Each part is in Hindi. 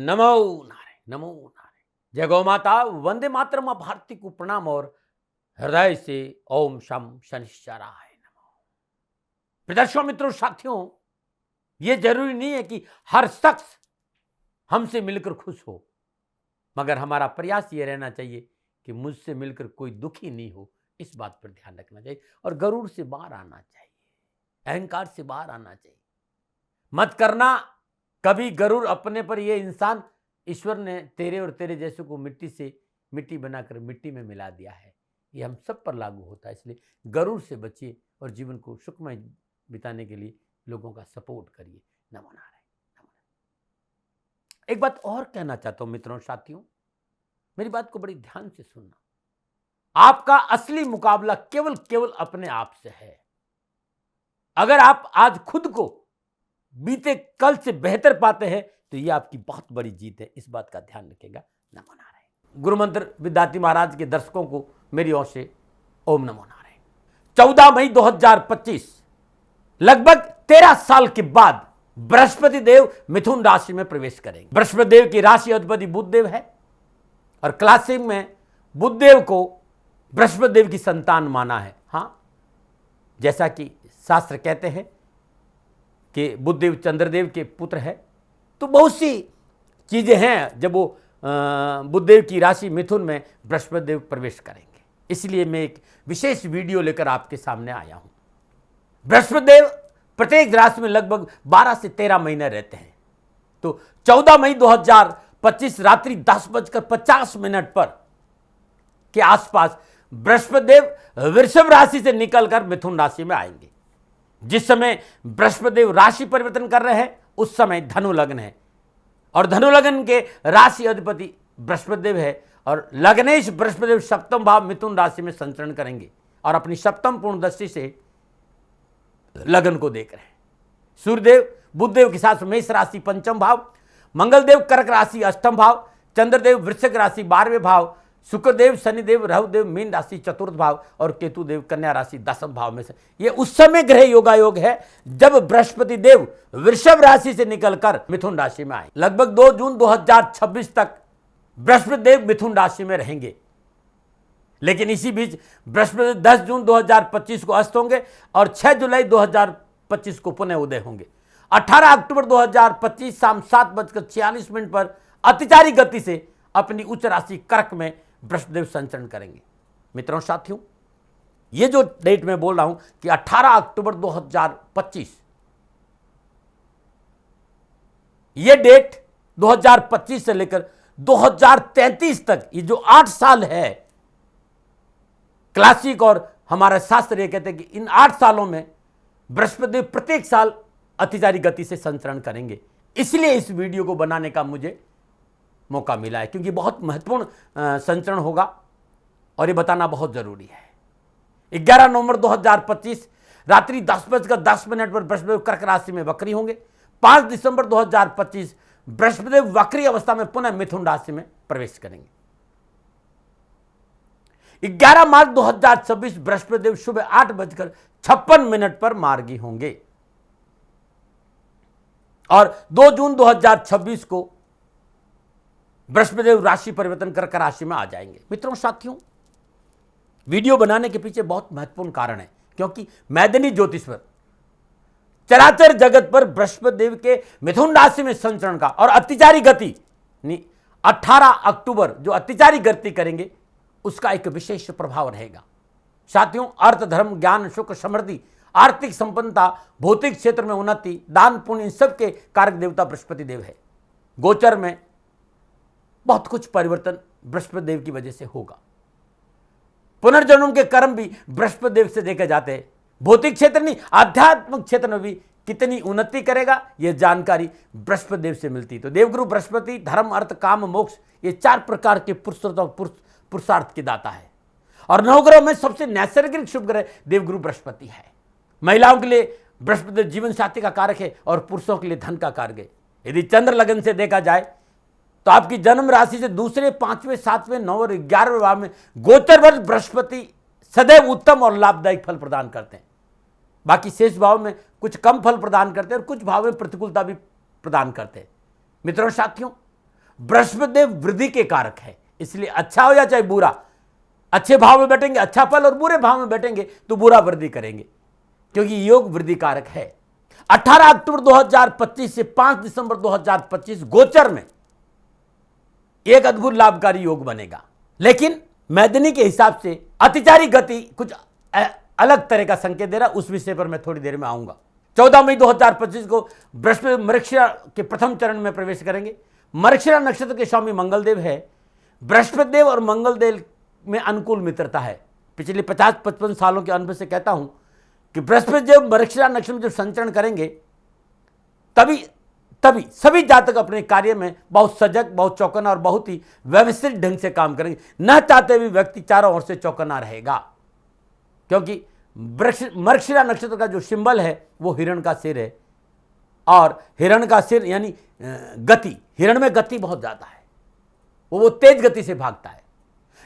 नमो नारायण, नमो नारायण। जय गौ माता, वंदे मातरम। मां भारती को प्रणाम और हृदय से ओम शम शनिश्चराय नमो। प्रदर्शकों, मित्रों, साथियों, ये जरूरी नहीं है कि हर शख्स हमसे मिलकर खुश हो, मगर हमारा प्रयास ये रहना चाहिए कि मुझसे मिलकर कोई दुखी नहीं हो। इस बात पर ध्यान रखना चाहिए और गरुड़ से बाहर आना चाहिए, अहंकार से बाहर आना चाहिए। मत करना कभी गरुड़ अपने पर। ये इंसान, ईश्वर ने तेरे और तेरे जैसे को मिट्टी से मिट्टी बनाकर मिट्टी में मिला दिया है। ये हम सब पर लागू होता है। इसलिए गरुड़ से बचिए और जीवन को सुखमय बिताने के लिए लोगों का सपोर्ट करिए। नमो नारायण, नमो नारायण। एक बात और कहना चाहता हूं मित्रों, साथियों, मेरी बात को बड़ी ध्यान से सुनना। आपका असली मुकाबला केवल अपने आप से है। अगर आप आज खुद को बीते कल से बेहतर पाते हैं तो यह आपकी बहुत बड़ी जीत है। इस बात का ध्यान रखिएगा। नमो नारायण। गुरु मंत्र विद्यार्थी महाराज के दर्शकों को मेरी ओर से ओम नमो नारायण। 14 मई 2025, लगभग 13 साल के बाद बृहस्पति देव मिथुन राशि में प्रवेश करेंगे। बृहस्पति देव की राशि अधिपति बुध देव है और क्लासिक में बुध देव को बृहस्पति देव की संतान माना है। हाँ, जैसा कि शास्त्र कहते हैं कि बुधदेव चंद्रदेव के पुत्र है, तो बहुत सी चीजें हैं जब वो बुधदेव की राशि मिथुन में बृहस्पति देव प्रवेश करेंगे। इसलिए मैं एक विशेष वीडियो लेकर आपके सामने आया हूं। बृहस्पति देव प्रत्येक राशि में लगभग 12 से 13 महीने रहते हैं। तो 14 मई 2025 रात्रि 10:50 पर के आसपास बृहस्पति देव वृषभ राशि से निकलकर मिथुन राशि में आएंगे। जिस समय बृहस्पति देव राशि परिवर्तन कर रहे हैं उस समय धनु लग्न है और धनु लग्न के राशि अधिपति बृहस्पति देव है और लग्नेश बृहस्पति देव सप्तम भाव मिथुन राशि में संचरण करेंगे और अपनी सप्तम पूर्ण दृष्टि से लग्न को देख रहे हैं। सूर्यदेव बुधदेव के साथ मेष राशि पंचम भाव, मंगलदेव कर्क राशि अष्टम भाव, चंद्रदेव वृश्चिक राशि 12वें भाव, शुक्रदेव शनिदेव राहुदेव मीन राशि चतुर्थ भाव और केतुदेव कन्या राशि 10वें भाव में से। ये उस समय ग्रह योगायोग है जब बृहस्पति देव वृषभ राशि से निकलकर मिथुन राशि में आए। लगभग 2 जून 2026 तक बृहस्पति देव मिथुन राशि में रहेंगे, लेकिन इसी बीच बृहस्पति 10 जून 2025 को अस्त होंगे और 6 जुलाई 2025 को पुनः उदय होंगे। 18 अक्टूबर 2025 शाम 7:46 पर अतिचारी गति से अपनी उच्च राशि कर्क में बृहस्पति देव संचरण करेंगे। मित्रों, साथियों, ये जो डेट मैं बोल रहा हूं कि 18 अक्टूबर 2025, ये डेट 2025 से लेकर 2033 तक, ये जो 8 साल है, क्लासिक और हमारा शास्त्र ये कहते हैं कि इन 8 सालों में बृहस्पति देव प्रत्येक साल अतिचारी गति से संचरण करेंगे। इसलिए इस वीडियो को बनाने का मुझे मौका मिला है, क्योंकि बहुत महत्वपूर्ण संचरण होगा और ये बताना बहुत जरूरी है। 11 नवंबर 2025 रात्रि 10:10 पर बृहस्पति देव कर्क राशि में वक्री होंगे। 5 दिसंबर 2025 बृहस्पति देव वक्री अवस्था में पुनः मिथुन राशि में प्रवेश करेंगे। 11 मार्च 2026 बृहस्पति देव सुबह 8:56 पर मार्गी होंगे और 2 जून 2026 को बृहस्पति देव राशि परिवर्तन कर राशि में आ जाएंगे। मित्रों, साथियों, वीडियो बनाने के पीछे बहुत महत्वपूर्ण कारण है, क्योंकि मैदानी ज्योतिष पर, चराचर जगत पर बृहस्पति देव के मिथुन राशि में संचरण का और अतिचारी गति 18 अक्टूबर जो अतिचारी गति करेंगे उसका एक विशेष प्रभाव रहेगा। साथियों, अर्थ धर्म ज्ञान सुख समृद्धि आर्थिक संपन्नता भौतिक क्षेत्र में उन्नति दान पुण्य इन सब के कारक देवता बृहस्पति देव है। गोचर में बहुत कुछ परिवर्तन बृहस्पति देव की वजह से होगा। पुनर्जन्म के कर्म भी बृहस्पति देव से देखे जाते हैं। भौतिक क्षेत्र नहीं, आध्यात्मिक क्षेत्र में भी कितनी उन्नति करेगा यह जानकारी बृहस्पति देव से मिलती है। तो देवगुरु बृहस्पति धर्म अर्थ काम मोक्ष ये 4 प्रकार के पुरुषार्थ की दाता है और नवग्रह में सबसे नैसर्गिक शुभ ग्रह देवगुरु बृहस्पति है। महिलाओं के लिए बृहस्पति जीवन साथी का कारक है और पुरुषों के लिए धन का कारक है। यदि चंद्र लगन से देखा जाए तो आपकी जन्म राशि से दूसरे 5वें 7वें 9वें और 11वें भाव में गोचर वर्ष बृहस्पति सदैव उत्तम और लाभदायक फल प्रदान करते हैं। बाकी शेष भाव में कुछ कम फल प्रदान करते हैं और कुछ भाव में प्रतिकूलता भी प्रदान करते हैं। मित्रों, साथियों, बृहस्पति देव वृद्धि के कारक है, इसलिए अच्छा हो या चाहे बुरा, अच्छे भाव में बैठेंगे अच्छा फल और बुरे भाव में बैठेंगे तो बुरा वृद्धि करेंगे, क्योंकि योग वृद्धि कारक है। 18 अक्टूबर 2025 से 5 दिसंबर 2025 गोचर में एक अद्भुत लाभकारी योग बनेगा, लेकिन मैदनी के हिसाब से अतिचारी गति कुछ अलग तरह का संकेत दे रहा, उस विषय पर मैं थोड़ी देर में आऊंगा। 14 मई 2025 को बृहस्पति मृगशिरा के प्रथम चरण में प्रवेश करेंगे। मृगशिरा नक्षत्र के स्वामी मंगलदेव है। बृहस्पति देव और मंगलदेव में अनुकूल मित्रता है। पिछले 50-55 सालों के अनुभव से कहता हूं कि बृहस्पति देव मृगशिरा नक्षत्र में जब संचरण करेंगे तभी सभी जातक अपने कार्य में बहुत सजग, बहुत चौकन्ना और बहुत ही व्यवस्थित ढंग से काम करेंगे। न चाहते हुए व्यक्ति चारों ओर से चौकन्ना रहेगा, क्योंकि मृगशिरा नक्षत्र का जो सिंबल है वो हिरण का सिर है, और हिरण का सिर यानी गति, हिरण में गति बहुत ज्यादा है, वो तेज गति से भागता है।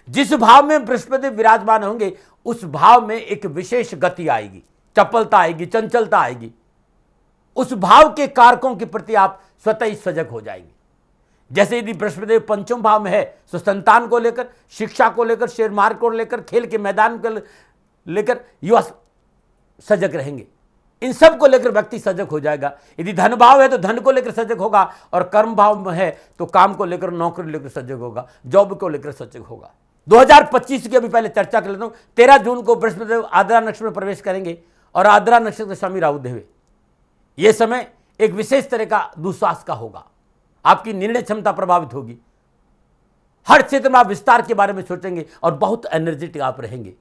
जिस भाव में बृहस्पति विराजमान होंगे उस भाव में एक विशेष गति आएगी, चपलता आएगी, चंचलता आएगी। उस भाव के कारकों के प्रति आप स्वतः ही सजग हो जाएंगे। जैसे यदि बृहस्पति पंचम भाव में है तो संतान को लेकर, शिक्षा को लेकर, शेयर मार्ग को लेकर, खेल के मैदान को लेकर युवा सजग रहेंगे। इन सब को लेकर व्यक्ति सजग हो जाएगा। यदि धन भाव है तो धन को लेकर सजग होगा, और कर्म भाव में है तो काम को लेकर, नौकरी लेकर सजग होगा, जॉब को लेकर सजग होगा। 2025 की अभी पहले चर्चा कर लेता हूं। 13 जून को बृहस्पति देव आद्रा नक्षत्र में प्रवेश करेंगे, और आद्रा नक्षत्र के स्वामी राहु देव। यह समय एक विशेष तरह का दुस्साहस का होगा। आपकी निर्णय क्षमता प्रभावित होगी। हर क्षेत्र में आप विस्तार के बारे में सोचेंगे और बहुत एनर्जेटिक आप रहेंगे।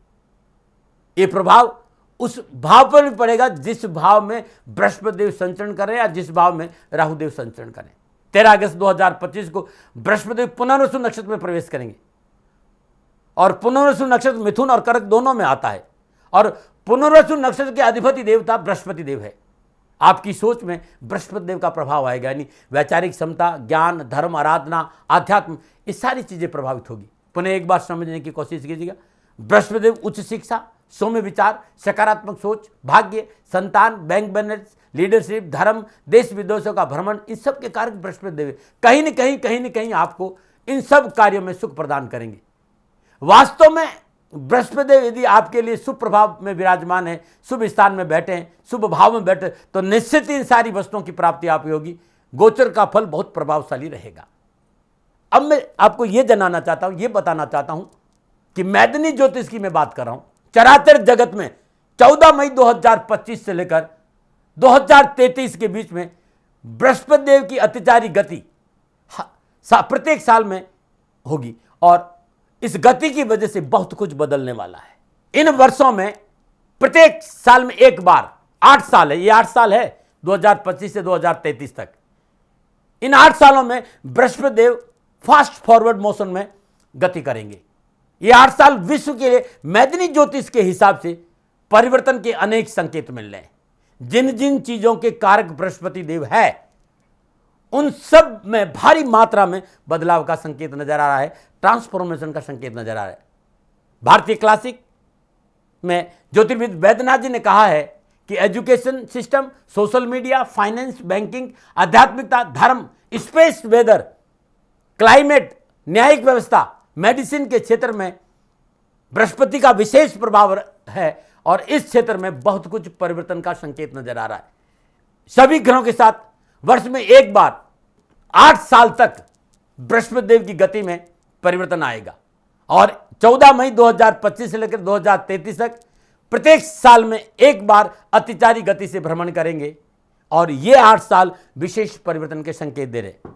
यह प्रभाव उस भाव पर भी पड़ेगा जिस भाव में बृहस्पति देव संचरण करें या जिस भाव में राहु देव संचरण करें। 13 अगस्त 2025 को बृहस्पति देव पुनर्वसु नक्षत्र में प्रवेश करेंगे, और पुनर्वसु नक्षत्र मिथुन और कर्क दोनों में आता है, और पुनर्वसु नक्षत्र के अधिपति देवता बृहस्पति देव है। आपकी सोच में बृहस्पति देव का प्रभाव आएगा, यानी वैचारिक क्षमता, ज्ञान, धर्म, आराधना, आध्यात्म, ये सारी चीजें प्रभावित होगी। पुनः एक बार समझने की कोशिश कीजिएगा। बृहस्पति देव उच्च शिक्षा, सौम्य विचार, सकारात्मक सोच, भाग्य, संतान, बैंक बैलेंस, लीडरशिप, धर्म, देश विदेशों का भ्रमण, इन सब के कारक बृहस्पति देव कहीं न कहीं आपको इन सब कार्यों में सुख प्रदान करेंगे। वास्तव में बृहस्पति देव यदि आपके लिए शुभ प्रभाव में विराजमान है, शुभ स्थान में बैठे हैं, शुभ भाव में बैठे, तो निश्चित इन सारी वस्तुओं की प्राप्ति आपकी होगी। गोचर का फल बहुत प्रभावशाली रहेगा। अब मैं आपको यह जनाना चाहता हूं, यह बताना चाहता हूं कि मैदनी ज्योतिष की मैं बात कर रहा हूं। चराचर जगत में 14 मई 2025 से लेकर 2033 के बीच में बृहस्पति देव की अतिचारी गति प्रत्येक साल में होगी, और इस गति की वजह से बहुत कुछ बदलने वाला है। इन वर्षों में प्रत्येक साल में एक बार, 8 साल है, ये 8 साल है 2025 से 2033 तक। इन 8 सालों में बृहस्पति देव फास्ट फॉरवर्ड मोशन में गति करेंगे। ये 8 साल विश्व के लिए मैदनी ज्योतिष के हिसाब से परिवर्तन के अनेक संकेत मिल रहे हैं। जिन जिन चीजों के कारक बृहस्पति देव है उन सब में भारी मात्रा में बदलाव का संकेत नजर आ रहा है, ट्रांसफॉर्मेशन का संकेत नजर आ रहा है। भारतीय क्लासिक में ज्योतिर्विद वैद्यनाथ जी ने कहा है कि education system, social media, finance, banking, आध्यात्मिकता, धर्म, स्पेस, वेदर, क्लाइमेट, न्यायिक व्यवस्था, मेडिसिन के क्षेत्र में बृहस्पति का विशेष प्रभाव है, और इस क्षेत्र में बहुत कुछ परिवर्तन का संकेत नजर आ रहा है। सभी ग्रहों के साथ वर्ष में एक बार 8 साल तक बृहस्पति देव की गति में परिवर्तन आएगा, और 14 मई 2025 से लेकर 2033 तक प्रत्येक साल में एक बार अतिचारी गति से भ्रमण करेंगे, और ये 8 साल विशेष परिवर्तन के संकेत दे रहे।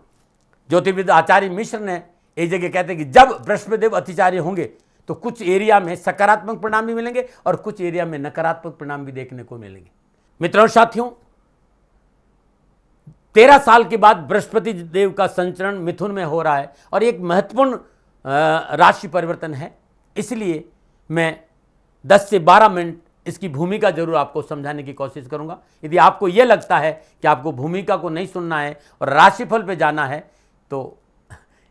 ज्योतिर्विद आचार्य मिश्र ने एक जगह कहते हैं कि जब बृहस्पति देव अतिचारी होंगे तो कुछ एरिया में सकारात्मक परिणाम भी मिलेंगे और कुछ एरिया में नकारात्मक परिणाम भी देखने को मिलेंगे। मित्रों, साथियों, 13 साल के बाद बृहस्पति देव का संचरण मिथुन में हो रहा है, और एक महत्वपूर्ण राशि परिवर्तन है। इसलिए मैं 10 से 12 मिनट इसकी भूमिका जरूर आपको समझाने की कोशिश करूंगा। यदि आपको यह लगता है कि आपको भूमिका को नहीं सुनना है और राशिफल पे जाना है तो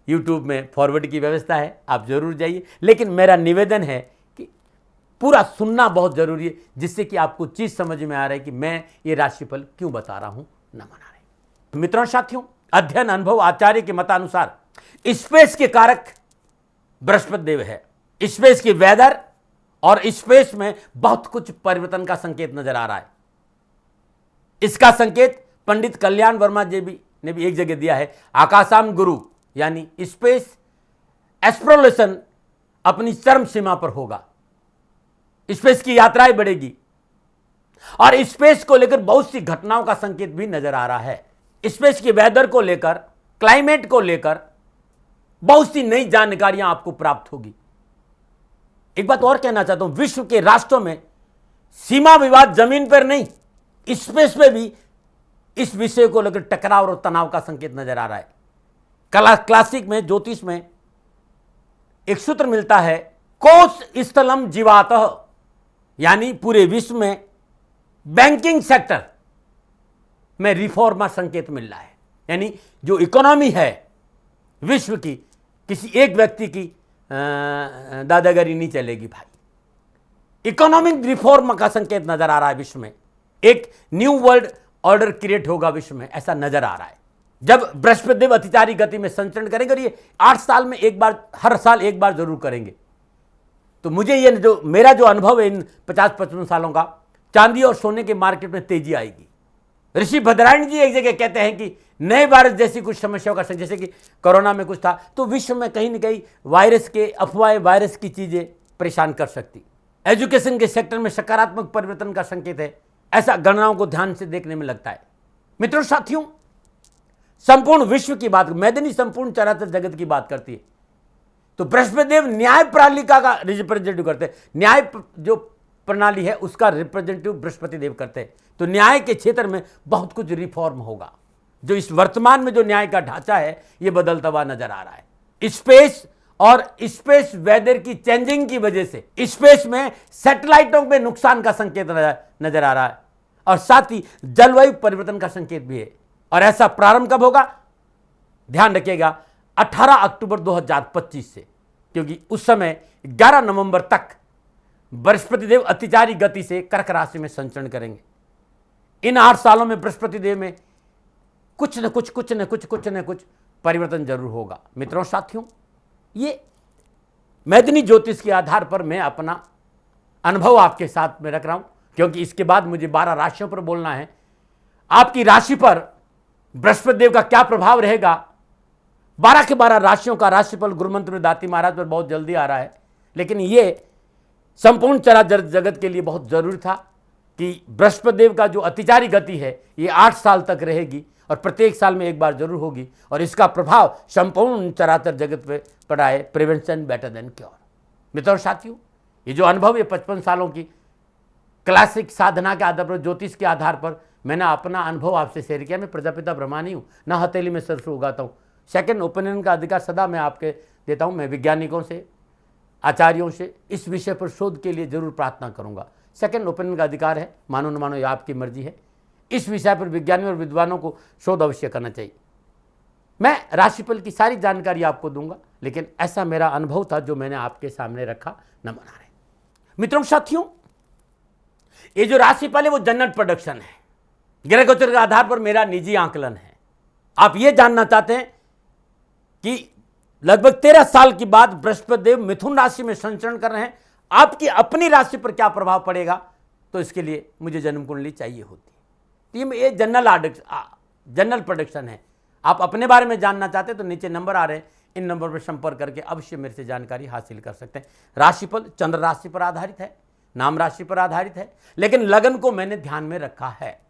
YouTube में फॉरवर्ड की व्यवस्था है, आप जरूर जाइए। लेकिन मेरा निवेदन है कि पूरा सुनना बहुत जरूरी है, जिससे कि आपको चीज समझ में आ रहा है कि मैं ये राशिफल क्यों बता रहा हूं, न मना रहे। मित्रों, साथियों, अध्ययन, अनुभव, आचार्य के मतानुसार स्पेस के कारक बृहस्पति देव है। स्पेस की वेदर और स्पेस में बहुत कुछ परिवर्तन का संकेत नजर आ रहा है। इसका संकेत पंडित कल्याण वर्मा जी ने भी एक जगह दिया है। आकाशाम गुरु यानी स्पेस एक्सप्लोरेशन अपनी चरम सीमा पर होगा। स्पेस की यात्राएं बढ़ेगी और स्पेस को लेकर बहुत सी घटनाओं का संकेत भी नजर आ रहा है। स्पेस के वेदर को लेकर, क्लाइमेट को लेकर बहुत सी नई जानकारियां आपको प्राप्त होगी। एक बात और कहना चाहता हूं, विश्व के राष्ट्रों में सीमा विवाद जमीन पर नहीं, स्पेस में भी इस विषय को लेकर टकराव और तनाव का संकेत नजर आ रहा है। क्लासिक में, ज्योतिष में एक सूत्र मिलता है, कोश स्थलम जीवातः, यानी पूरे विश्व में बैंकिंग सेक्टर में रिफॉर्म का संकेत मिल रहा है। यानी जो इकोनॉमी है विश्व की, किसी एक व्यक्ति की दादागिरी नहीं चलेगी भाई। इकोनॉमिक रिफॉर्म का संकेत नजर आ रहा है विश्व में। एक न्यू वर्ल्ड ऑर्डर क्रिएट होगा विश्व में, ऐसा नजर आ रहा है। जब बृहस्पति देव अतिचारी गति में संचरण करेंगे, और ये 8 साल में एक बार, हर साल एक बार जरूर करेंगे, तो मुझे ये जो मेरा जो अनुभव है इन 50-55 सालों का, चांदी और सोने के मार्केट में तेजी आएगी। ऋषि भद्रायण जी एक जगह कहते हैं कि नए वायरस जैसी कुछ समस्याओं का, जैसे कि कोरोना में कुछ था, तो विश्व में कहीं न कहीं वायरस के अफवाहें, वायरस की चीजें परेशान कर सकती। एजुकेशन के सेक्टर में सकारात्मक परिवर्तन का संकेत है, ऐसा गणनाओं को ध्यान से देखने में लगता है। मित्रों साथियों, संपूर्ण विश्व की बात, मैदानी संपूर्ण चराचर जगत की बात करती है, तो बृहस्पति देव न्याय प्रणालिका का रिप्रेजेंटेटिव करते हैं। न्याय जो प्रणाली है उसका रिप्रेजेंटेटिव बृहस्पति देव करते हैं। तो न्याय के क्षेत्र में बहुत कुछ रिफॉर्म होगा। जो इस वर्तमान में जो न्याय का ढांचा है ये बदलता हुआ नजर आ रहा है। स्पेस और स्पेस वेदर की चेंजिंग की वजह से स्पेस में सैटेलाइटों में नुकसान का संकेत नजर आ रहा है, और साथ ही जलवायु परिवर्तन का संकेत भी है। और ऐसा प्रारंभ कब होगा? ध्यान रखिएगा, 18 अक्टूबर 2025 से, क्योंकि उस समय 11 नवंबर तक बृहस्पति देव अतिचारी गति से कर्क राशि में संचरण करेंगे। इन 8 सालों में बृहस्पति देव में कुछ न कुछ परिवर्तन जरूर होगा। मित्रों साथियों, ये मैदानी ज्योतिष के आधार पर मैं अपना अनुभव आपके साथ में रख रहा हूं, क्योंकि इसके बाद मुझे 12 राशियों पर बोलना है। आपकी राशि पर बृहस्पति देव का क्या प्रभाव रहेगा, 12 के 12 राशियों का राशिफल गुरुमंत्र में दाती महाराज पर बहुत जल्दी आ रहा है। लेकिन ये संपूर्ण चराचर जगत के लिए बहुत जरूरी था कि बृहस्पति देव का जो अतिचारी गति है ये 8 साल तक रहेगी, और प्रत्येक साल में एक बार जरूर होगी, और इसका प्रभाव संपूर्ण चराचर जगत पे पड़ा है। Prevention better than cure. मित्रों साथियों, ये जो अनुभव है 55 सालों की क्लासिक साधना के आधार पर, ज्योतिष के आधार पर मैंने अपना अनुभव आपसे शेयर किया। मैं प्रजापिता ब्रह्मा नहीं हूँ, ना हथेली में सरसों उगाता हूँ। सेकंड ओपिनियन का अधिकार सदा मैं आपके देता हूँ। मैं वैज्ञानिकों से, आचार्यों से इस विषय पर शोध के लिए जरूर प्रार्थना करूंगा। सेकंड ओपिनियन का अधिकार है, मानो न मानो ये आपकी मर्जी है। इस विषय पर विज्ञानियों और विद्वानों को शोध अवश्य करना चाहिए। मैं राशिफल की सारी जानकारी आपको दूंगा, लेकिन ऐसा मेरा अनुभव था जो मैंने आपके सामने रखा, न बना रहे। मित्रों साथियों, ये जो राशिफल है वो जनरल प्रोडक्शन है, ग्रह गोचर के आधार पर मेरा निजी आंकलन है। आप ये जानना चाहते हैं कि लगभग 13 साल के बाद बृहस्पति देव मिथुन राशि में संचरण कर रहे हैं, आपकी अपनी राशि पर क्या प्रभाव पड़ेगा, तो इसके लिए मुझे जन्म कुंडली चाहिए होती है। ये जनरल प्रोडक्शन है। आप अपने बारे में जानना चाहते हैं तो नीचे नंबर आ रहे हैं, इन नंबर पर संपर्क करके अवश्य मेरे से जानकारी हासिल कर सकते हैं। राशिफल चंद्र राशि पर आधारित है, नाम राशि पर आधारित है, लेकिन लगन को मैंने ध्यान में रखा है।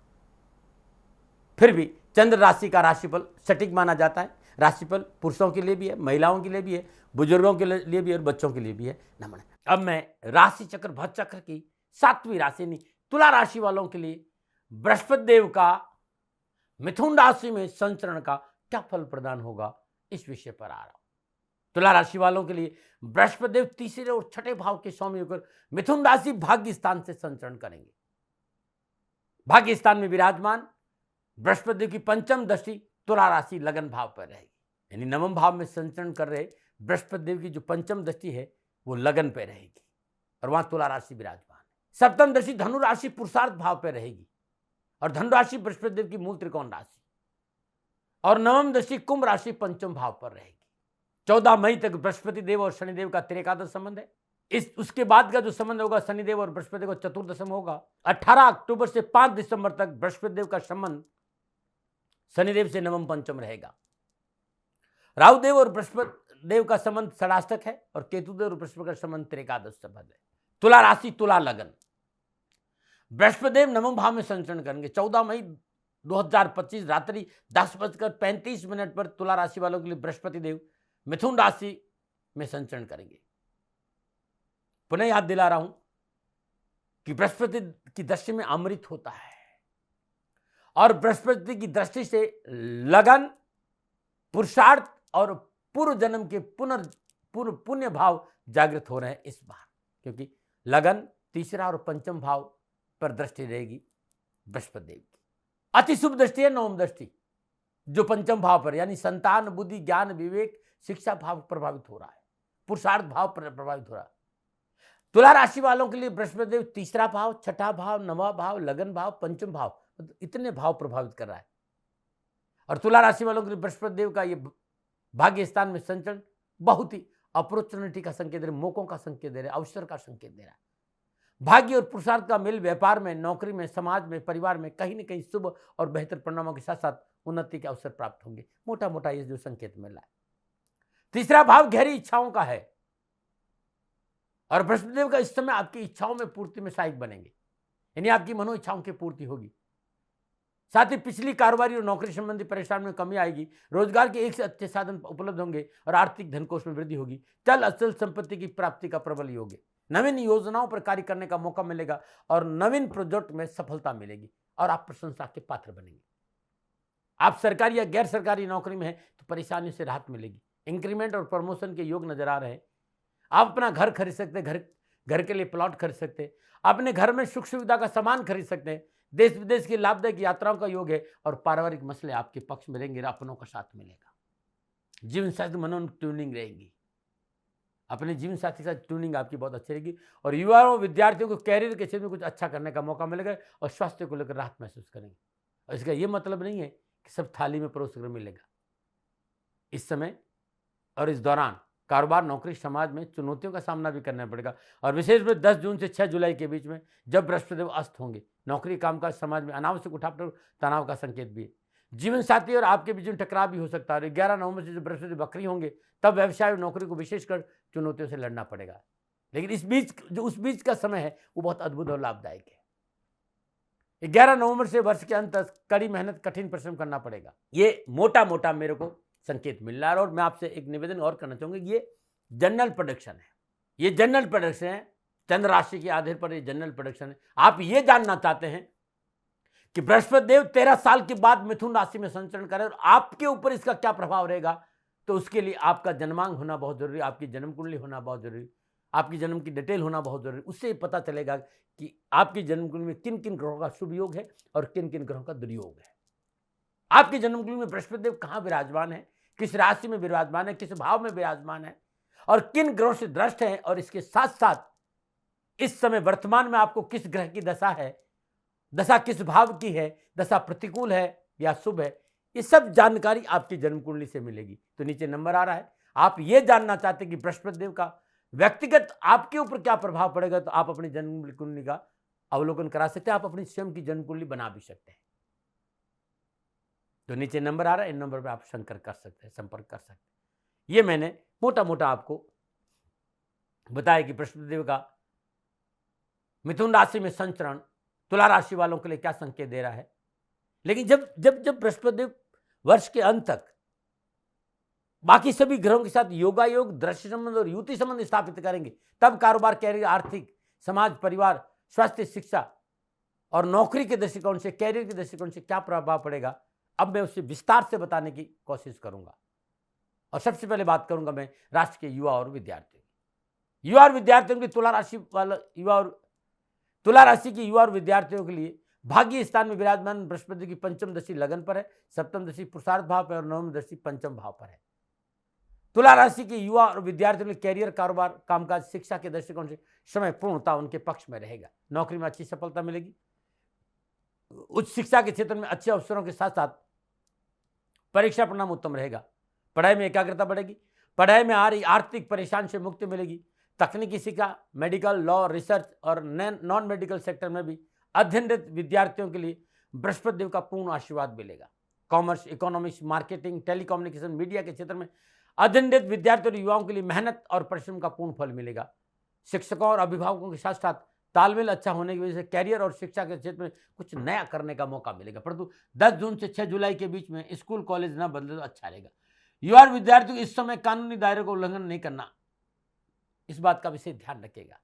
फिर भी चंद्र राशि का राशिफल सटीक माना जाता है। राशिफल पुरुषों के लिए भी है, महिलाओं के लिए भी है, बुजुर्गों के लिए भी है और बच्चों के लिए भी है। नमन। अब मैं राशि चक्र भक्त चक्र की 7वीं राशि नहीं, तुला राशि वालों के लिए बृहस्पति देव का मिथुन राशि में संचरण का क्या फल प्रदान होगा, इस विषय पर आ रहा हूं। तुला राशि वालों के लिए बृहस्पति देव तीसरे और छठे भाव के स्वामी होकर मिथुन राशि भाग्य स्थान से संचरण करेंगे। भाग्य स्थान में विराजमान बृहस्पति देव की पंचम दृष्टि तुला राशि लगन भाव पर रहेगी। यानी नवम भाव में संचरण कर रहे बृहस्पति देव की जो पंचम दृष्टि है वो लगन पे रहेगी, और वहां तुला राशि विराजमान है। सप्तम दृष्टि धनु राशि पुरुषार्थ भाव पे रहेगी, और धनु राशि बृहस्पति देव की मूल त्रिकोण राशि, और नवम दृष्टि कुंभ राशि पंचम भाव पर रहेगी। 14 मई तक बृहस्पति देव और शनिदेव का त्रिकादश संबंध है। इस उसके बाद का जो संबंध होगा शनिदेव और बृहस्पति को चतुर्दशम होगा। 18 अक्टूबर से 5 दिसंबर तक बृहस्पति देव का संबंध शनिदेव से नवम पंचम रहेगा। राहु देव और बृहस्पति देव का संबंध षडाष्टक है और केतु देव और बृहस्पति का संबंध त्रिकादश संबंध है। तुला राशि, तुला लगन। बृहस्पति देव नवम भाव में संचरण करेंगे। 14 मई 2025 रात्रि 10:35 पर तुला राशि वालों के लिए बृहस्पति देव मिथुन राशि में संचरण करेंगे। पुनः याद दिला रहा हूं कि बृहस्पति की दृष्टि में अमृत होता है और बृहस्पति की दृष्टि से लगन, पुरुषार्थ और पूर्व जन्म के पुण्य भाव जागृत हो रहे हैं इस बार, क्योंकि लगन तीसरा और पंचम भाव पर दृष्टि रहेगी बृहस्पति देव की। अति शुभ दृष्टि है नवम दृष्टि, जो पंचम भाव पर यानी संतान, बुद्धि, ज्ञान, विवेक, शिक्षा भाव प्रभावित हो रहा है, पुरुषार्थ भाव प्रभावित हो रहा है। तुला राशि वालों के लिए बृहस्पति देव तीसरा भाव, छठा भाव, नवा भाव, लगन भाव, पंचम भाव, इतने भाव प्रभावित कर रहा है। और तुला राशि वालों के लिए बृहस्पति देव का ये भाग्य स्थान में संचरण बहुत ही अपॉर्चुनिटी का संकेत दे रहे, मौकों का संकेत दे रहे, अवसर का संकेत दे रहा है। भाग्य और पुरुषार्थ का मेल व्यापार में, नौकरी में, समाज में, परिवार में कहीं न कहीं शुभ और बेहतर परिणामों के साथ साथ उन्नति के अवसर प्राप्त होंगे। मोटा मोटा ये जो संकेत मिल रहा है। तीसरा भाव गहरी इच्छाओं का है और बृहस्पति देव का इस समय आपकी इच्छाओं में पूर्ति में सहायक बनेंगे, यानी आपकी मनो इच्छाओं की पूर्ति होगी। साथ ही पिछली कारोबारी और नौकरी संबंधी परेशानी में कमी आएगी। रोजगार के एक से अच्छे साधन उपलब्ध होंगे और आर्थिक धनकोष में वृद्धि होगी। चल अचल संपत्ति की प्राप्ति का प्रबल योग है। नवीन योजनाओं पर कार्य करने का मौका मिलेगा और नवीन प्रोजेक्ट में सफलता मिलेगी और आप प्रशंसा के पात्र बनेंगे। आप सरकारी या गैर सरकारी नौकरी में हैं तो परेशानियों से राहत मिलेगी। इंक्रीमेंट और प्रमोशन के योग नजर आ रहे हैं। आप अपना घर खरीद सकते हैं, घर के लिए प्लॉट खरीद सकते हैं, अपने घर में सुख सुविधा का सामान खरीद सकते हैं। देश विदेश की लाभदायक यात्राओं का योग है और पारिवारिक मसले आपके पक्ष में रहेंगे, अपनों का साथ मिलेगा। जीवन साथी मनोन ट्यूनिंग रहेगी, अपने जीवन साथी के साथ ट्यूनिंग आपकी बहुत अच्छी रहेगी। और युवाओं विद्यार्थियों को कैरियर के क्षेत्र में कुछ अच्छा करने का मौका मिलेगा और स्वास्थ्य को लेकर राहत महसूस करेंगे। और इसका ये मतलब नहीं है कि सब थाली में परोस कर मिलेगा। इस समय और इस दौरान कारोबार, नौकरी, समाज में चुनौतियों का सामना भी करना पड़ेगा। और विशेष में 10 जून से 6 जुलाई के बीच में जब बृहस्पति देव अस्त होंगे, नौकरी, कामकाज, समाज में अनावश्यक उठापटक, तनाव का संकेत भी है। जीवन साथी और आपके बीच में टकराव भी हो सकता है। 11 नवंबर से जब बृहस्पति बकरी होंगे तब व्यवसाय और नौकरी को विशेषकर चुनौतियों से लड़ना पड़ेगा। लेकिन इस बीच जो उस बीच का समय है वो बहुत अद्भुत और लाभदायक है। 11 नवंबर से वर्ष के अंत तक कड़ी मेहनत, कठिन परिश्रम करना पड़ेगा। ये मोटा मोटा मेरे को संकेत मिल रहा है। और मैं आपसे एक निवेदन और करना चाहूंगा, ये जनरल प्रेडिक्शन है। ये जनरल प्रेडिक्शन है, चंद्र राशि के आधार पर ये जनरल प्रेडिक्शन है। आप ये जानना चाहते हैं कि बृहस्पति देव 13 साल के बाद मिथुन राशि में संचरण करें और आपके ऊपर इसका क्या प्रभाव रहेगा, तो उसके लिए आपका जन्मांक होना बहुत जरूरी, आपकी जन्म कुंडली होना बहुत जरूरी, आपकी जन्म की डिटेल होना बहुत जरूरी। उससे पता चलेगा कि आपकी जन्म कुंडली में किन किन ग्रहों का शुभ योग है और किन किन ग्रहों का दुर्योग है। आपकी जन्म कुंडली में बृहस्पति देव कहाँ विराजमान है, किस राशि में विराजमान है, किस भाव में विराजमान है और किन ग्रहों से दृष्ट है, और इसके साथ साथ इस समय वर्तमान में आपको किस ग्रह की दशा है, दशा किस भाव की है, दशा प्रतिकूल है या शुभ है, ये सब जानकारी आपकी जन्म कुंडली से मिलेगी। तो नीचे नंबर आ रहा है। आप ये जानना चाहते हैं कि बृहस्पति देव का व्यक्तिगत आपके ऊपर क्या प्रभाव पड़ेगा, तो आप अपनी जन्म कुंडली का अवलोकन करा सकते हैं। आप अपनी स्वयं की जन्म कुंडली बना भी सकते हैं। तो नीचे नंबर आ रहा है, इन नंबर पर आप संपर्क कर सकते हैं। ये मैंने मोटा मोटा आपको बताया कि बृहस्पति देव का मिथुन राशि में संचरण तुला राशि वालों के लिए क्या संकेत दे रहा है। लेकिन जब जब जब बृहस्पति देव वर्ष के अंत तक बाकी सभी ग्रहों के साथ योगायोग, दृश्य संबंध और युति संबंध स्थापित करेंगे, तब कारोबार, कैरियर, आर्थिक, समाज, परिवार, स्वास्थ्य, शिक्षा और नौकरी के दृष्टिकोण से, कैरियर के दृष्टिकोण से क्या प्रभाव पड़ेगा, अब मैं उससे विस्तार से बताने की कोशिश करूंगा। और सबसे पहले बात करूंगा मैं राष्ट्र के युवा और विद्यार्थियों की। युवा और विद्यार्थियों की तुला राशि की युवा और विद्यार्थियों के लिए भाग्य स्थान में विराजमान बृहस्पति की पंचम दशा लगन पर है, सप्तम दशा पुरुषार्थ भाव पर और नवम दशा पंचम भाव पर है। तुला राशि के युवा और विद्यार्थियों के कैरियर, कारोबार, कामकाज, शिक्षा के दृष्टिकोण से समय पूर्णता उनके पक्ष में रहेगा। नौकरी में अच्छी सफलता मिलेगी। उच्च शिक्षा के क्षेत्र में अच्छे अवसरों के साथ साथ परीक्षा परिणाम उत्तम रहेगा। पढ़ाई में एकाग्रता बढ़ेगी। पढ़ाई में आ रही आर्थिक परेशानी से मुक्ति मिलेगी। तकनीकी शिक्षा, मेडिकल, लॉ, रिसर्च और नॉन मेडिकल सेक्टर में भी अध्ययनरत विद्यार्थियों के लिए बृहस्पति देव का पूर्ण आशीर्वाद मिलेगा। Commerce, economics, marketing, telecommunication, media के क्षेत्र में अध्ययनरत विद्यार्थियों और युवाओं के लिए मेहनत और परिश्रम का पूर्ण फल मिलेगा। शिक्षकों और अभिभावकों के साथ साथ तालमेल अच्छा होने की वजह से कैरियर और शिक्षा के क्षेत्र में कुछ नया करने का मौका मिलेगा। परंतु 10 जून से 6 जुलाई के बीच में स्कूल कॉलेज न बदले तो अच्छा रहेगा। युवा और विद्यार्थियों को इस समय कानूनी दायरे को उल्लंघन नहीं करना, इस बात का विशेष ध्यान रखेगा।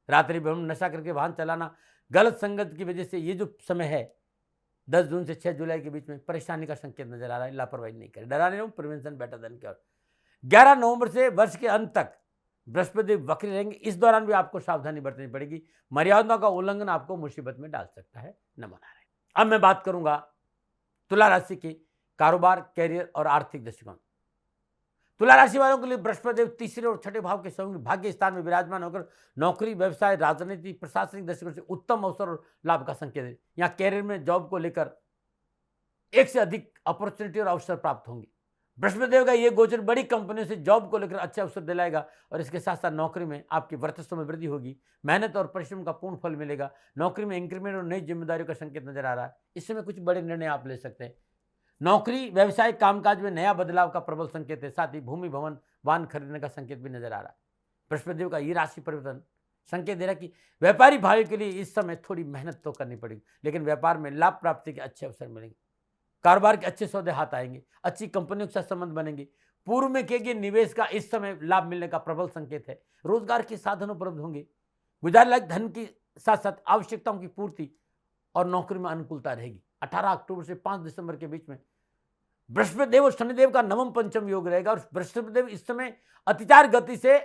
रात्रि भ्रमण, नशा करके वाहन चलाना, गलत संगत की वजह से ये जो समय है 10 जून से 6 जुलाई के बीच में परेशानी का संकेत नजर आ रहा है। लापरवाही नहीं करें, डरा नहीं, प्रिवेंशन बेटर देन क्योर। 11 नवंबर से वर्ष के अंत तक बृहस्पति वक्री रहेंगे। इस दौरान भी आपको सावधानी बरतनी पड़ेगी। मर्यादा का उल्लंघन आपको मुसीबत में डाल सकता है। न मना रहे। अब मैं बात करूंगा तुला राशि के कारोबार, कैरियर और आर्थिक दृष्टिकोण। तुला राशि वालों के लिए बृहस्पति देव तीसरे और छठे भाव के संयोग भाग्य स्थान में विराजमान होकर नौकरी, व्यवसाय, राजनीति, प्रशासनिक दृष्टिकोण से उत्तम अवसर और लाभ का संकेत है। यहाँ कैरियर में जॉब को लेकर एक से अधिक अपॉर्चुनिटी और अवसर प्राप्त होंगे। बृहस्पति देव का ये गोचर बड़ी कंपनियों से जॉब को लेकर अच्छे अवसर दिलाएगा और इसके साथ साथ नौकरी में आपकी वर्चस्व में वृद्धि होगी। मेहनत और परिश्रम का पूर्ण फल मिलेगा। नौकरी में इंक्रीमेंट और नई जिम्मेदारियों का संकेत नजर आ रहा है। इस समय कुछ बड़े निर्णय आप ले सकते हैं। नौकरी, व्यवसाय, कामकाज में नया बदलाव का प्रबल संकेत है। साथ ही भूमि, भवन, वाहन खरीदने का संकेत भी नजर आ रहा है। बृहस्पति देव का ये राशि परिवर्तन संकेत दे रहा है कि व्यापारी भाई के लिए इस समय थोड़ी मेहनत तो करनी पड़ेगी, लेकिन व्यापार में लाभ प्राप्ति के अच्छे अवसर मिलेंगे। कारोबार के अच्छे सौदे हाथ आएंगे। अच्छी कंपनियों के साथ संबंध बनेंगे। पूर्व में किए गए निवेश का इस समय लाभ मिलने का प्रबल संकेत है। रोजगार के साधन उपलब्ध होंगे। गुजार लायक धन के साथ साथ आवश्यकताओं की पूर्ति और नौकरी में अनुकूलता रहेगी। 18 अक्टूबर से 5 दिसंबर के बीच में बृहस्पति देव और शनिदेव का नवम पंचम योग रहेगा और बृहस्पति देव इस समय अतिचार गति से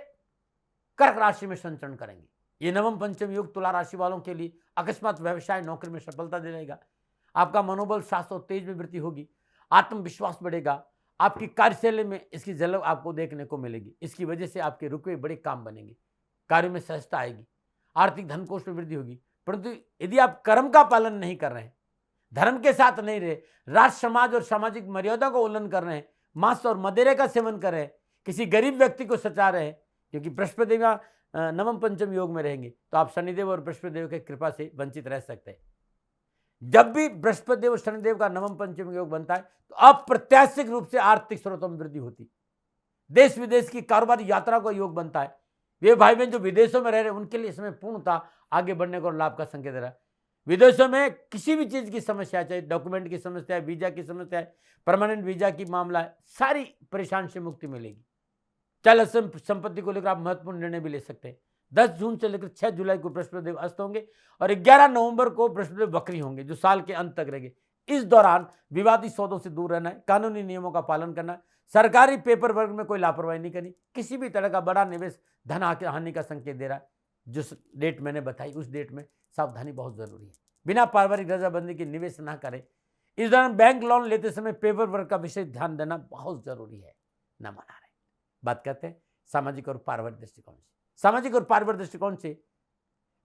कर्क राशि में संचरण करेंगे। ये नवम पंचम योग तुला राशि वालों के लिए अकस्मात व्यवसाय, नौकरी में सफलता दिलाएगा। आपका मनोबल, साहस और तेज में वृद्धि होगी। आत्मविश्वास बढ़ेगा। आपकी कार्यशैली में इसकी झलक आपको देखने को मिलेगी। इसकी वजह से आपके रुके बड़े काम बनेंगे। कार्य में सहजता आएगी। आर्थिक धन कोष में वृद्धि होगी। परंतु यदि आप कर्म का पालन नहीं कर रहे हैं, धर्म के साथ नहीं रहे, राष्ट्र, समाज और सामाजिक मर्यादा को उल्लंघन कर रहे हैं, मांस और मदिरे का सेवन कर रहे हैं, किसी गरीब व्यक्ति को सता रहे हैं, क्योंकि बृहस्पति का नवम पंचम योग में रहेंगे, तो आप शनिदेव और बृहस्पति देव की कृपा से वंचित रह सकते हैं। जब भी बृहस्पति देव और शनिदेव का नवम पंचम योग बनता है तो अप्रत्याशित रूप से आर्थिक स्रोतों में वृद्धि होती। देश विदेश की कारोबारी यात्रा का योग बनता है। वे भाई बहन जो विदेशों में रह रहे हैं उनके लिए इसमें पूर्णतः आगे बढ़ने को लाभ का संकेत दे रहा है। विदेशों में किसी भी चीज की समस्या, चाहे डॉक्यूमेंट की समस्या है, वीजा की समस्या है, परमानेंट वीजा की मामला है, सारी परेशानी से मुक्ति मिलेगी। चल संपत्ति को लेकर आप महत्वपूर्ण निर्णय भी ले सकते हैं। 10 जून से लेकर 6 जुलाई को बृहस्पति देव अस्त होंगे और 11 नवंबर को बृहस्पति देव वक्री होंगे, जो साल के अंत तक रहेंगे। इस दौरान विवादित सौदों से दूर रहना है, कानूनी नियमों का पालन करना है, सरकारी पेपर वर्क में कोई लापरवाही नहीं करनी। किसी भी तरह का बड़ा निवेश धन हानि का संकेत दे रहा है। जिस डेट मैंने बताई उस डेट में सावधानी बहुत जरूरी है। बिना पारिवारिक रजाबंदी के निवेश ना करें। इस दौरान बैंक लोन लेते समय पेपर वर्क का विशेष ध्यान देना बहुत जरूरी है। न मना रहे। बात करते हैं सामाजिक और पारिवारिक दृष्टिकोण से। सामाजिक और पारिवारिक दृष्टिकोण से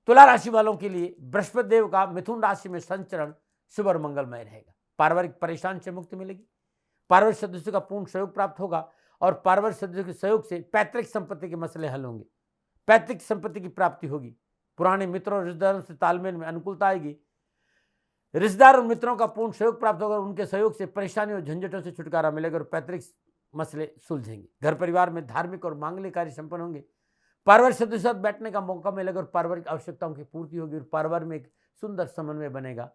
तुला राशि वालों के लिए बृहस्पति देव का मिथुन राशि में संचरण शुभ और मंगलमय रहेगा। पारिवारिक परेशानी से मुक्ति मिलेगी। पारिवारिक सदस्यों का पूर्ण सहयोग प्राप्त होगा और पारिवारिक सदस्यों के सहयोग से पैतृक संपत्ति के मसले हल होंगे। पैतृक संपत्ति की प्राप्ति होगी। पुराने मित्रों और रिश्तेदारों से तालमेल में अनुकूलता आएगी। रिश्तेदार और मित्रों का पूर्ण सहयोग प्राप्त होगा। उनके सहयोग से परेशानी और झंझटों से छुटकारा मिलेगा और पैतृक मसले सुलझेंगे। घर परिवार में धार्मिक और मांगलिक कार्य संपन्न होंगे। पारिवारिक सदस्यों के साथ बैठने का मौका मिलेगा और पारिवारिक आवश्यकताओं की पूर्ति होगी और परिवार में एक सुंदर समन्वय बनेगा।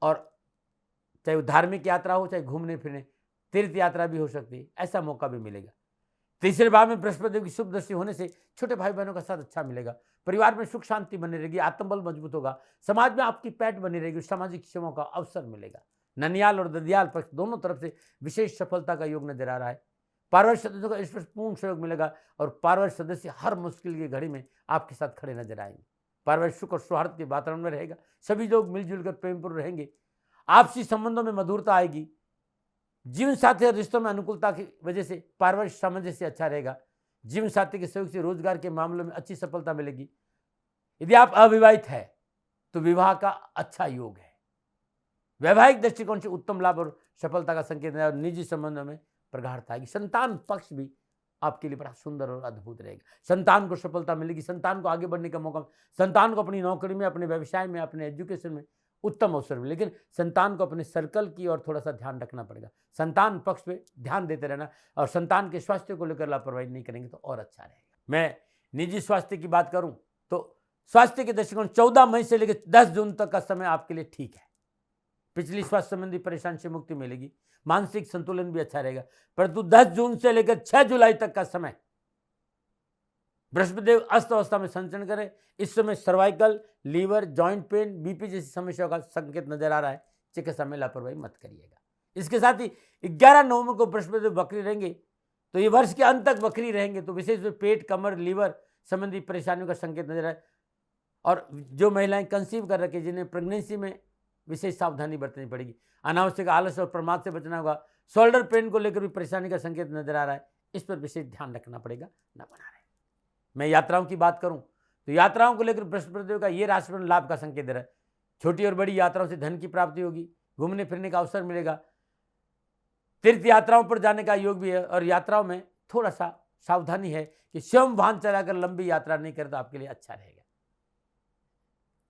और चाहे वो धार्मिक यात्रा हो, चाहे घूमने फिरने, तीर्थ यात्रा भी हो सकती है, ऐसा मौका भी मिलेगा। तीसरे भाव में बृहस्पति देव की शुभ दृष्टि होने से छोटे भाई बहनों का साथ अच्छा मिलेगा। परिवार में सुख शांति बनी रहेगी। आत्मबल मजबूत होगा। समाज में आपकी पैठ बनी रहेगी। सामाजिक सेवाओं का अवसर मिलेगा। ननियाल और ददियाल पक्ष दोनों तरफ से विशेष सफलता का योग नजर आ रहा है। पारिवारिक सदस्यों का इस पर पूर्ण सहयोग मिलेगा और पारिवारिक सदस्य हर मुश्किल की घड़ी में आपके साथ खड़े नजर आएंगे। पारिवारिक सुख और सौहार्द के वातावरण में रहेगा। सभी लोग मिलजुल कर प्रेमपूर्ण रहेंगे। आपसी संबंधों में मधुरता आएगी। जीवन साथी और रिश्तों में अनुकूलता की वजह से पारिवारिक सामंजस्य अच्छा रहेगा। जीवन साथी के सहयोग से रोजगार के मामलों में अच्छी सफलता मिलेगी। यदि आप अविवाहित है तो विवाह का अच्छा योग है। वैवाहिक दृष्टिकोण से उत्तम लाभ और सफलता का संकेत है और निजी संबंधों में प्रगाढ़ता आएगी। संतान पक्ष भी आपके लिए बड़ा सुंदर और अद्भुत रहेगा। संतान को सफलता मिलेगी, संतान को आगे बढ़ने का मौका, संतान को अपनी नौकरी में, अपने व्यवसाय में, अपने एजुकेशन में उत्तम अवसर मिले। लेकिन संतान को अपने सर्कल की और थोड़ा सा ध्यान रखना पड़ेगा। संतान पक्ष पे ध्यान देते रहना और संतान के स्वास्थ्य को लेकर लापरवाही नहीं करेंगे तो और अच्छा रहेगा। मैं निजी स्वास्थ्य की बात करूं तो स्वास्थ्य के दृष्टिकोण 14 मई से लेकर 10 जून तक का समय आपके लिए ठीक है। पिछली स्वास्थ्य संबंधी परेशानी से मुक्ति मिलेगी, मानसिक संतुलन भी अच्छा रहेगा। परंतु 10 जून से लेकर 6 जुलाई तक का समय बृहस्पतिदेव अस्त अवस्था में संचरण करें। इस समय cervical, liver, joint pain, BP जैसी समस्याओं का संकेत नजर आ रहा है। चिकित्सा में लापरवाही मत करिएगा। इसके साथ ही 11 नवंबर को बृहस्पतिदेव वक्री रहेंगे, तो ये वर्ष के अंत तक वक्री रहेंगे, तो विशेष रूप से पेट, कमर, लीवर संबंधी परेशानियों का संकेत नजर आए। और जो महिलाएं कंसीव कर रखे, जिन्हें प्रेगनेंसी में विशेष सावधानी बरतनी पड़ेगी। अनावश्यक आलस और प्रमाद से बचना होगा। शोल्डर पेन को लेकर भी परेशानी का संकेत नजर आ रहा है, इस पर विशेष ध्यान रखना पड़ेगा, न बना रहे। मैं यात्राओं की बात करूं तो यात्राओं को लेकर बृहस्पतिदेव का ये राशिफल लाभ का संकेत दे रहा है। छोटी और बड़ी यात्राओं से धन की प्राप्ति होगी, घूमने फिरने का अवसर मिलेगा, तीर्थ यात्राओं पर जाने का योग भी है। और यात्राओं में थोड़ा सा सावधानी है कि स्वयं वाहन चलाकर लंबी यात्रा नहीं करे तो आपके लिए अच्छा रहेगा।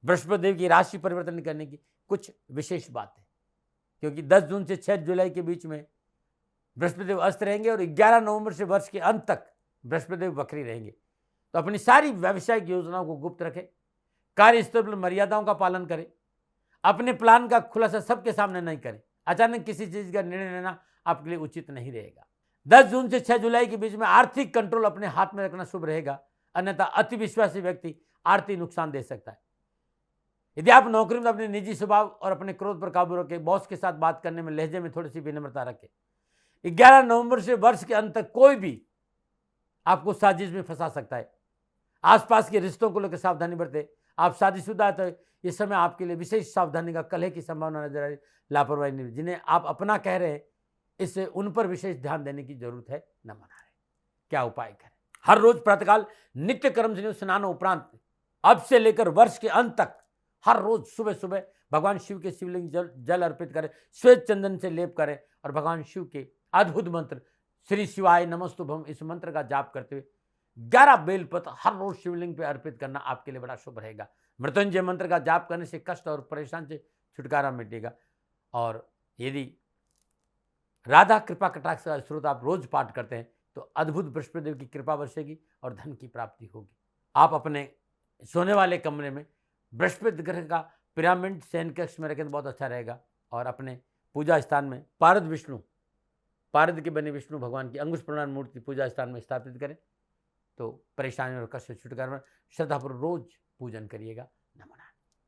बृहस्पतिदेव की राशि परिवर्तन करने की कुछ विशेष बात है, क्योंकि 10 जून से 6 जुलाई के बीच में बृहस्पतिदेव अस्त रहेंगे और 11 नवंबर से वर्ष के अंत तक बृहस्पतिदेव वक्री रहेंगे। तो अपनी सारी व्यावसायिक योजनाओं को गुप्त रखें, कार्य स्तर पर मर्यादाओं का पालन करें, अपने प्लान का खुलासा सबके सामने नहीं करें। अचानक किसी चीज का निर्णय लेना आपके लिए उचित नहीं रहेगा। 10 जून से 6 जुलाई के बीच में आर्थिक कंट्रोल अपने हाथ में रखना शुभ रहेगा, अन्यथा अति विश्वासी व्यक्ति आर्थिक नुकसान दे सकता है। यदि आप नौकरी में अपने निजी स्वभाव और अपने क्रोध पर काबू रखें, बॉस के साथ बात करने में लहजे में थोड़ी सी विनम्रता रखें। 11 नवंबर से वर्ष के अंत तक कोई भी आपको साजिश में फंसा सकता है। आसपास के रिश्तों को लेकर सावधानी बरते। आप शादीशुदा तो ये समय आपके लिए विशेष सावधानी का, कलह की संभावना नजर आ रही, लापरवाही नहीं। जिन्हें आप अपना कह रहे हैं, इससे उन पर विशेष ध्यान देने की जरूरत है, न मना रहे। क्या उपाय करें? हर रोज प्रातःकाल नित्य कर्म से स्नान उपरांत अब से लेकर वर्ष के अंत तक हर रोज सुबह सुबह भगवान शिव के शिवलिंग जल अर्पित करें, श्वेत चंदन से लेप करें और भगवान शिव के अद्भुत मंत्र श्री शिवाय नमस्तुभम इस मंत्र का जाप करते हुए 11 बेलपत्र हर रोज शिवलिंग पे अर्पित करना आपके लिए बड़ा शुभ रहेगा। मृत्युंजय मंत्र का जाप करने से कष्ट और परेशान से छुटकारा मिटेगा। और यदि राधा कृपा कटाक्ष का स्रोत आप रोज पाठ करते हैं तो अद्भुत बृहस्पतिदेव की कृपा बरसेगी और धन की प्राप्ति होगी। आप अपने सोने वाले कमरे में बृहस्पति ग्रह का पिरामिड शयन कक्ष में रखें तो बहुत अच्छा रहेगा। और अपने पूजा स्थान में पारद के बने विष्णु भगवान की अंकुश प्रणाम मूर्ति पूजा स्थान में स्थापित करें तो परेशानी और कष्ट से छुटकारा। श्रद्धापूर्वक रोज पूजन करिएगा, नमन।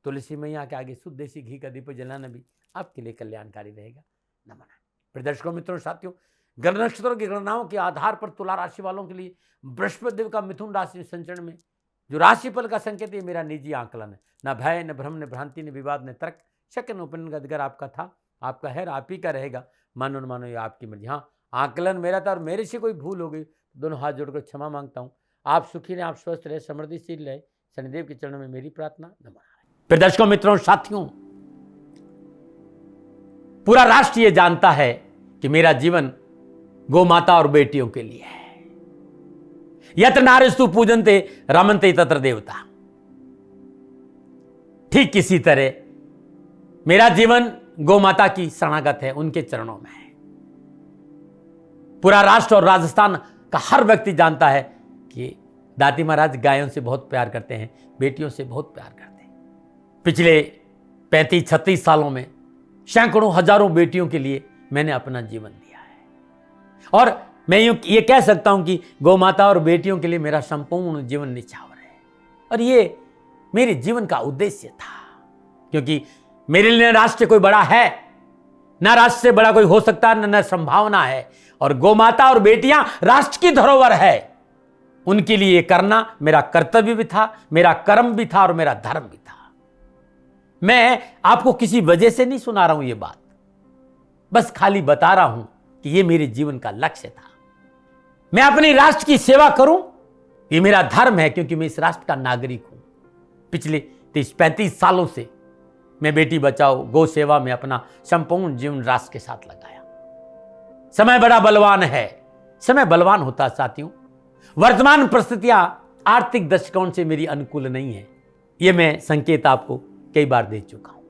तुलसी मैया के आगे शुद्ध देसी घी का दीप जलाना भी आपके लिए कल्याणकारी रहेगा, नमन। प्रदर्शकों, मित्रों, साथियों, ग्रह नक्षत्रों की गणनाओं के आधार पर तुला राशि वालों के लिए बृहस्पतिदेव का मिथुन राशि संचरण में जो राशिफल का संकेत है, मेरा निजी आकलन है। न भय, न भ्रम, न भ्रांति, न विवाद, न तर्क, शक, न उपनयन का अधिकार आपका था, आपका है, आप ही का रहेगा। मानो न मानो ये आपकी मर्जी। हाँ, आकलन मेरा था और मेरे से कोई भूल हो गई तो दोनों हाथ जोड़कर क्षमा मांगता हूँ। आप सुखी रहे, आप स्वस्थ रहे, समृद्धिशील रहे, शनिदेव के चरणों में मेरी प्रार्थना, नमन। प्रदर्शकों, मित्रों, साथियों, पूरा राष्ट्र ये जानता है कि मेरा जीवन गौ माता और बेटियों के लिए है। यत्र नारीस्तु पूजन्ते रमन्ते तत्र देवता। ठीक किसी तरह मेरा जीवन गौ माता की शरणागत है, उनके चरणों में है। पूरा राष्ट्र और राजस्थान का हर व्यक्ति जानता है कि दादी महाराज गायों से बहुत प्यार करते हैं, बेटियों से बहुत प्यार करते हैं। पिछले 35-36 सालों में सैकड़ों हजारों बेटियों के लिए मैंने अपना जीवन दिया है। और मैं ये कह सकता हूं कि गौ माता और बेटियों के लिए मेरा संपूर्ण जीवन निछावर है। और ये मेरे जीवन का उद्देश्य था, क्योंकि मेरे लिए राष्ट्र कोई बड़ा है, ना राष्ट्र से बड़ा कोई हो सकता, न संभावना है। और गौ माता और बेटियां राष्ट्र की धरोहर है, उनके लिए ये करना मेरा कर्तव्य भी था, मेरा कर्म भी था और मेरा धर्म भी था। मैं आपको किसी वजह से नहीं सुना रहा हूं ये बात, बस खाली बता रहा हूं कि ये मेरे जीवन का लक्ष्य था। मैं अपने राष्ट्र की सेवा करूं, ये मेरा धर्म है, क्योंकि मैं इस राष्ट्र का नागरिक हूं। पिछले 30-35 सालों से मैं बेटी बचाओ, गौ सेवा में अपना संपूर्ण जीवन राष्ट्र के साथ लगाया। समय बड़ा बलवान है। समय बलवान होता है साथियों। वर्तमान परिस्थितियां आर्थिक दृष्टिकोण से मेरी अनुकूल नहीं है, यह मैं संकेत आपको कई बार दे चुका हूं।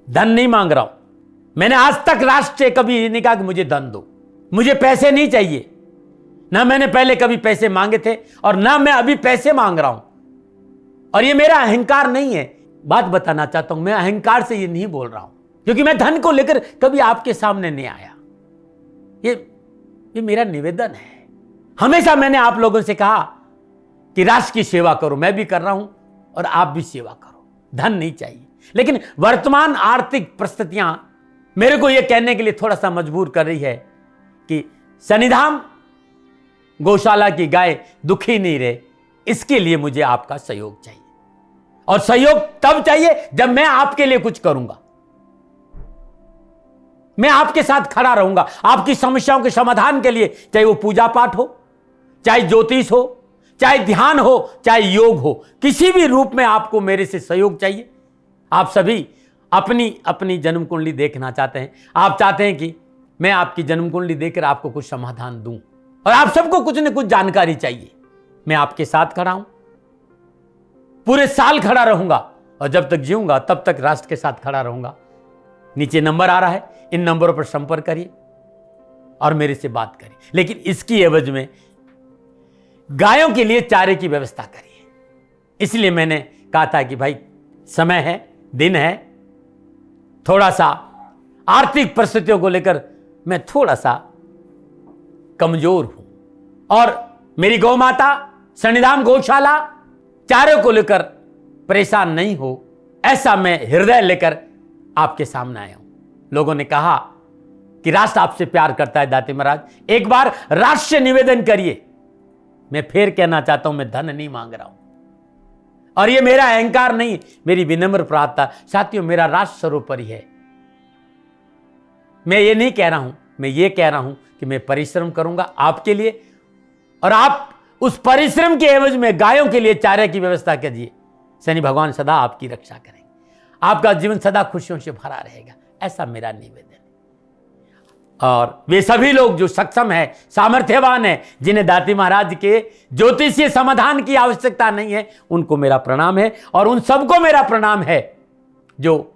धन नहीं मांग रहा हूं। मैंने आज तक राष्ट्र से कभी नहीं कहा कि मुझे धन दो, मुझे पैसे नहीं चाहिए। ना मैंने पहले कभी पैसे मांगे थे और ना मैं अभी पैसे मांग रहा हूं। और ये मेरा अहंकार नहीं है। बात बताना चाहता हूं, मैं अहंकार से ये नहीं बोल रहा हूं, क्योंकि मैं धन को लेकर कभी आपके सामने नहीं आया। ये मेरा निवेदन है। हमेशा मैंने आप लोगों से कहा कि राष्ट्र की सेवा करो, मैं भी कर रहा हूं और आप भी सेवा करो। धन नहीं चाहिए, लेकिन वर्तमान आर्थिक परिस्थितियां मेरे को यह कहने के लिए थोड़ा सा मजबूर कर रही है कि शनिधाम गौशाला की गाय दुखी नहीं रहे, इसके लिए मुझे आपका सहयोग चाहिए। और सहयोग तब चाहिए जब मैं आपके लिए कुछ करूंगा। मैं आपके साथ खड़ा रहूंगा आपकी समस्याओं के समाधान के लिए, चाहे वो पूजा पाठ हो, चाहे ज्योतिष हो, चाहे ध्यान हो, चाहे योग हो, किसी भी रूप में आपको मेरे से सहयोग चाहिए। आप सभी अपनी अपनी जन्म कुंडली देखना चाहते हैं। आप चाहते हैं कि मैं आपकी जन्म कुंडली देखकर आपको कुछ समाधान दूं, और आप सबको कुछ न कुछ जानकारी चाहिए। मैं आपके साथ खड़ा हूं, पूरे साल खड़ा रहूंगा, और जब तक जीऊंगा तब तक राष्ट्र के साथ खड़ा रहूंगा। नीचे नंबर आ रहा है, इन नंबरों पर संपर्क करिए और मेरे से बात करिए। लेकिन इसकी एवज में गायों के लिए चारे की व्यवस्था करिए। इसलिए मैंने कहा था कि भाई समय है, दिन है, थोड़ा सा आर्थिक परिस्थितियों को लेकर मैं थोड़ा सा कमजोर हूं, और मेरी गौ माता शनिधाम गौशाला चारे को लेकर परेशान नहीं हो, ऐसा मैं हृदय लेकर आपके सामने आया हूं। लोगों ने कहा कि राष्ट्र आपसे प्यार करता है दाती महाराज, एक बार राष्ट्र से निवेदन करिए। मैं फिर कहना चाहता हूं, मैं धन नहीं मांग रहा हूं, और यह मेरा अहंकार नहीं, मेरी विनम्र प्रार्थना। साथियों, मेरा राष्ट्र सर्वोपरि है। मैं ये नहीं कह रहा हूं, मैं ये कह रहा हूं कि मैं परिश्रम करूंगा आपके लिए, और आप उस परिश्रम के एवज में गायों के लिए चारे की व्यवस्था कीजिए। शनि भगवान सदा आपकी रक्षा करेंगे, आपका जीवन सदा खुशियों से भरा रहेगा, ऐसा मेरा निवेदन है। और वे सभी लोग जो सक्षम है, सामर्थ्यवान है, जिन्हें दाती महाराज के ज्योतिषीय समाधान की आवश्यकता नहीं है, उनको मेरा प्रणाम है। और उन सबको मेरा प्रणाम है जो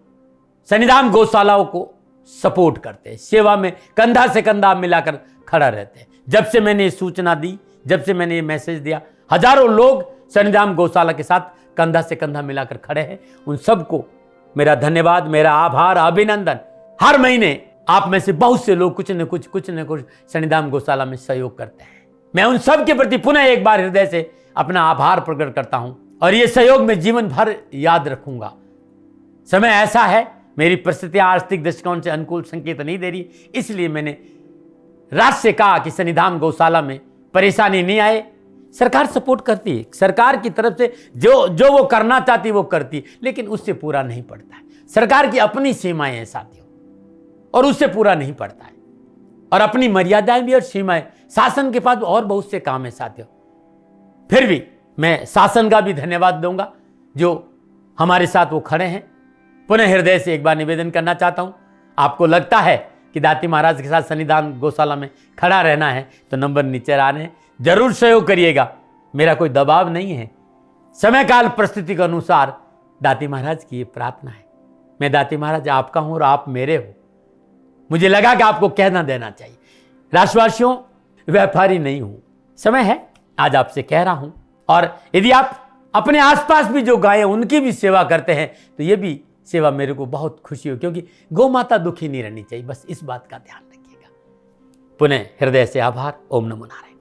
शनिधाम गौशालाओं को सपोर्ट करते हैं, सेवा में कंधा से कंधा मिलाकर खड़ा रहते हैं। जब से मैंने ये सूचना दी, जब से मैंने ये मैसेज दिया, हजारों लोग शनिधाम गौशाला के साथ कंधा से कंधा मिलाकर खड़े हैं। उन सबको मेरा धन्यवाद, मेरा आभार, अभिनंदन। हर महीने आप में से बहुत से लोग कुछ न कुछ शनिधाम गौशाला में सहयोग करते हैं। मैं उन सब के प्रति पुनः एक बार हृदय से अपना आभार प्रकट करता हूं, और यह सहयोग मैं जीवन भर याद रखूंगा। समय ऐसा है, मेरी परिस्थितियां आर्थिक दृष्टिकोण से अनुकूल संकेत नहीं दे रही, इसलिए मैंने राष्ट्र से कहा कि शनिधाम गौशाला में परेशानी नहीं आए। सरकार सपोर्ट करती है, सरकार की तरफ से जो वो करना चाहती वो करती, लेकिन उससे पूरा नहीं पड़ता है। सरकार की अपनी सीमाएं हैं साथियों, और उससे पूरा नहीं पड़ता है, और अपनी मर्यादाएं भी और सीमाएं। शासन के पास और बहुत से काम है साथियों। फिर भी मैं शासन का भी धन्यवाद दूंगा जो हमारे साथ वो खड़े हैं। पुनः हृदय से एक बार निवेदन करना चाहता हूं, आपको लगता है कि दाती महाराज के साथ शनिधाम गौशाला में खड़ा रहना है तो नंबर नीचे आ रहे हैं, जरूर सहयोग करिएगा। मेरा कोई दबाव नहीं है, समय काल परिस्थिति के अनुसार दाती महाराज की ये प्रार्थना है। मैं दाती महाराज आपका हूं और आप मेरे हो। मुझे लगा कि आपको कहना देना चाहिए। राष्ट्रवासियों, व्यापारी नहीं हूं, समय है आज आपसे कह रहा हूं। और यदि आप अपने आसपास भी जो गाय उनकी भी सेवा करते हैं तो ये भी सेवा मेरे को बहुत खुशी हो, क्योंकि गौ माता दुखी नहीं रहनी चाहिए। बस इस बात का ध्यान रखिएगा। पुनः हृदय से आभार। ओम नमो नारायण।